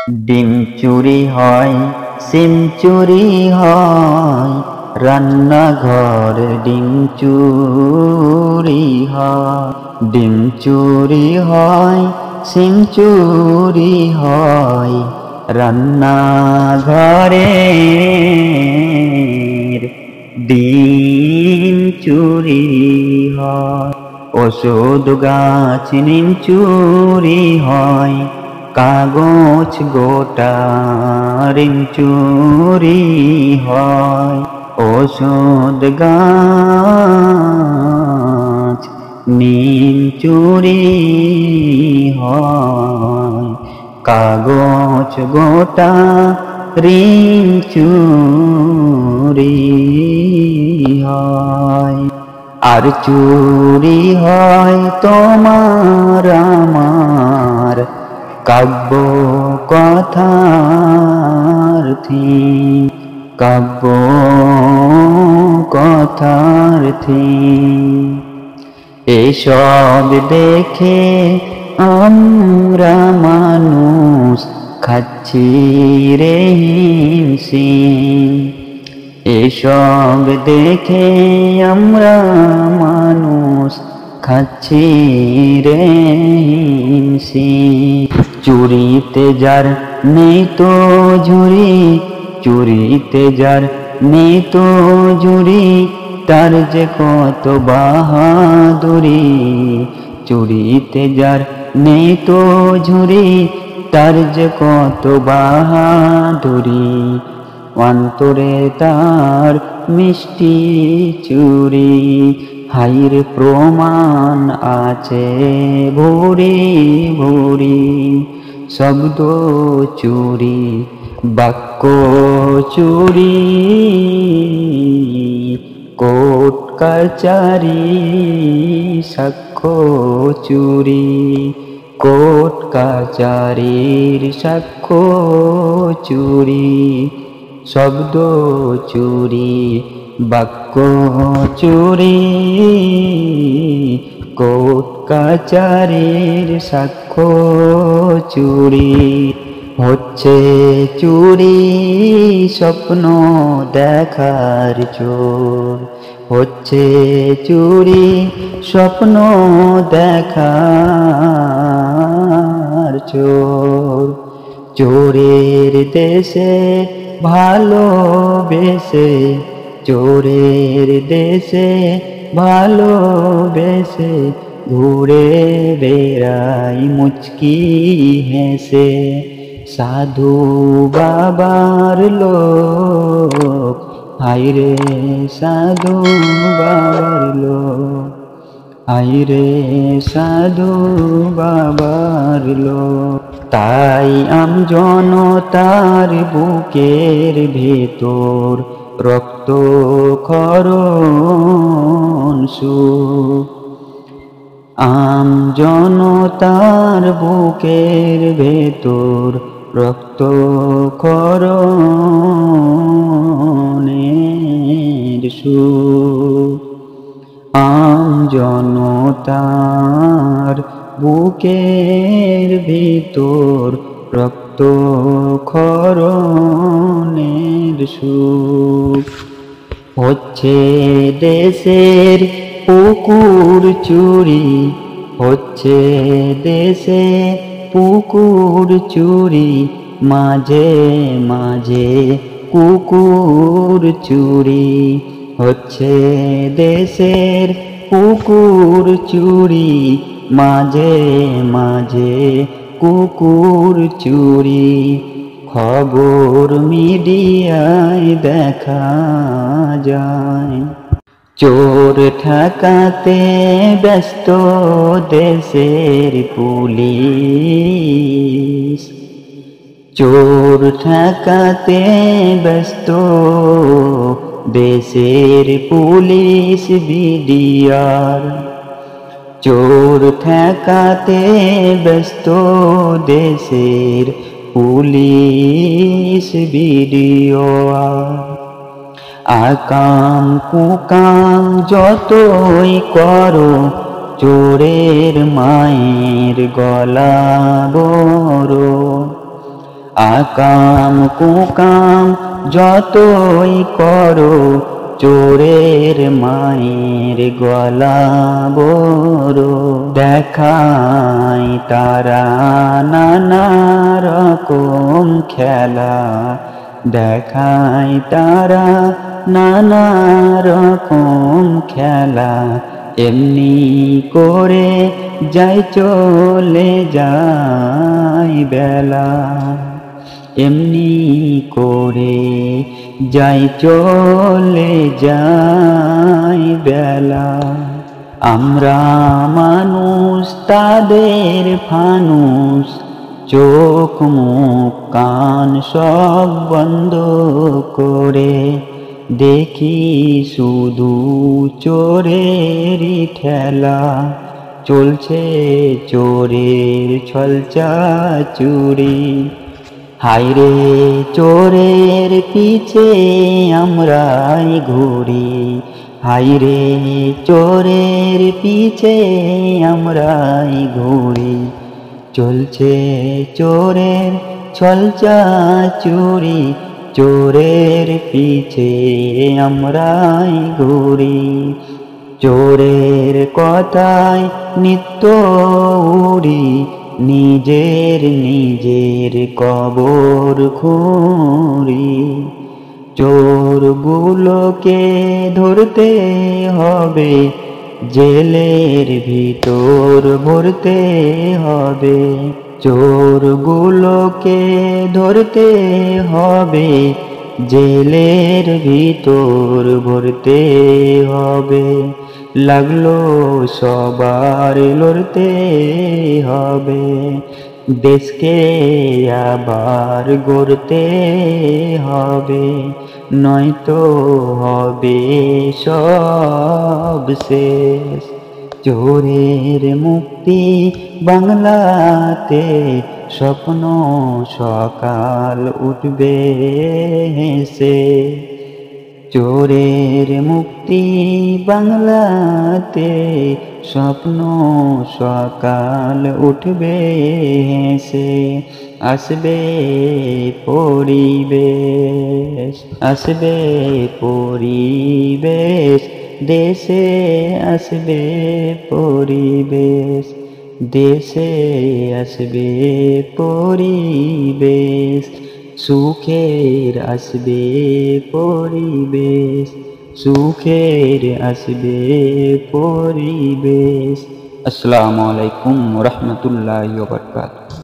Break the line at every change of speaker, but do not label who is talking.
ডিম চুরি হয়, সিম চুরি হয়, রান্নাঘরে ডিম চুরি হয়। ডিম চুরি হয়, সিম চুরি হয়, রান্নাঘরে ডিম চুরি হয়। ওষুধ গাছ নিম চুরি হয়, কাগজ গোটা রিম চুরি হয়। ওষুধ গাছ নিম চুরি হয়, কাগজ গোটা রিম চুরি হয়। আর চুরি হয় তোমার আমার কাব্য কথার থিম, কাব্য কথার থিম। এসব দেখে আমরা মানুষ খাচ্ছি রে হিমশিম। এসব দেখে আমরা মানুষ খাচ্ছি রে হিমশিম। চুরিতে যার নেই তো ঝুরি, চুরিতে যার নেই তো ঝুরি, তার যে কত বাহাদুরি। চুরিতে যার নেই তো ঝুরি, তার যে কত বাহাদুরি। অন্তরে তার মিষ্টি চুরি, হাইরে প্রমাণ আছে ভুরি ভুরি। শব্দ চুরি, বাক্য চুরি, কোর্ট কাচারি সাক্ষ্য চুরি। কোর্ট কাচারির সাক্ষ্য চুরি। শব্দ চুরি, বাক্য চুরি, কোর্ট কাচারির সাক্ষ্য চুরি। হচ্ছে চুরি স্বপ্ন দেখার চোর, হচ্ছে চুরি স্বপ্ন দেখার চোর। চোরের দেশে ভালোবেসে, চোরের দেশে ভালোবেসে, ঘুরে বেড়াই মুচকি হেসে। সাধু বাবার লোক, হাইরে সাধু বাবার লোক, হাইরে সাধু বাবার লোক। তাই আমজনতার বুকের ভেতর রক্ত ক্ষরণ সুখ। আমজনতার বুকের ভেতর রক্ত ক্ষরণের সুখ। আমজনতার বুকের ভিতর রক্ত ক্ষরণের সুখ। হচ্ছে দেশের পুকুর চুরি, হচ্ছে দেশে পুকুর চুরি, মাঝে মাঝে কুকুর চুরি। হচ্ছে দেশের পুকুর চুরি, মাঝে মাঝে কুকুর চুরি। খবর মিডিয়ায় দেখা যায়, চোর ঠেকাতে ব্যস্ত দেশের পুলিশ। চোর ঠেকাতে ব্যস্ত দেশের পুলিশ বিডিআর। চোর ঠেকাতে ব্যস্ত দেশের পুলিশ বিডিআর। আকাম কুকাম যতই করো, চোরের মায়ের গলা বড়। আকাম কুকাম যতই করো, চোরের মায়ের গলা বড়। দেখায় তারা নানা রকম খেলা, দেখায় তারা নানা রকম খেলা। এমনি করে যাই চলে যায় বেলা, এমনি করে যাই চলে যায় বেলা। আমরা মানুষ তাদের ফানুস, চোখ মুখ কান সব বন্ধ করে দেখি শুধু চোরেরই ঠেলা। চলছে চোরের ছলচাতুরি, হায়রে চোরের পিছে আমরাই ঘুরি, হায়রে চোরের পিছে আমরাই ঘুরি। চলছে চোরের ছলচাতুরি, চোরের পিছে আমরাই ঘুরি। চোরের কথায় নিত্য উড়ি, নিজের নিজের কবর খুঁড়ি। চোরগুলোকে ধরতে হবে, জেলের ভিতর ভরতে হবে। চোরগুলোকে ধরতে হবে, জেলের ভিতর ভরতে হবে। লাগলো সবার লড়তে হবে, দেশকে আবার গড়তে হবে। নয়তো হবে সব শেষ। চোরের মুক্তি বাংলাতে, স্বপ্ন সকাল উঠবে হেসে। চোরের মুক্তি বাংলাতে, স্বপ্ন সকাল উঠবে হেসে। আসবে পরিবেশ, আসবে পরিবেশ, দেশে আসবে পরিবেশ, দেশে আসবে পরিবেশ। সুখের আসবে পরিবেশ, সুখের আসবে পরিবেশ। আসসালামু আলাইকুম ওয়া রাহমাতুল্লাহি ওয়া বারাকাতুহু।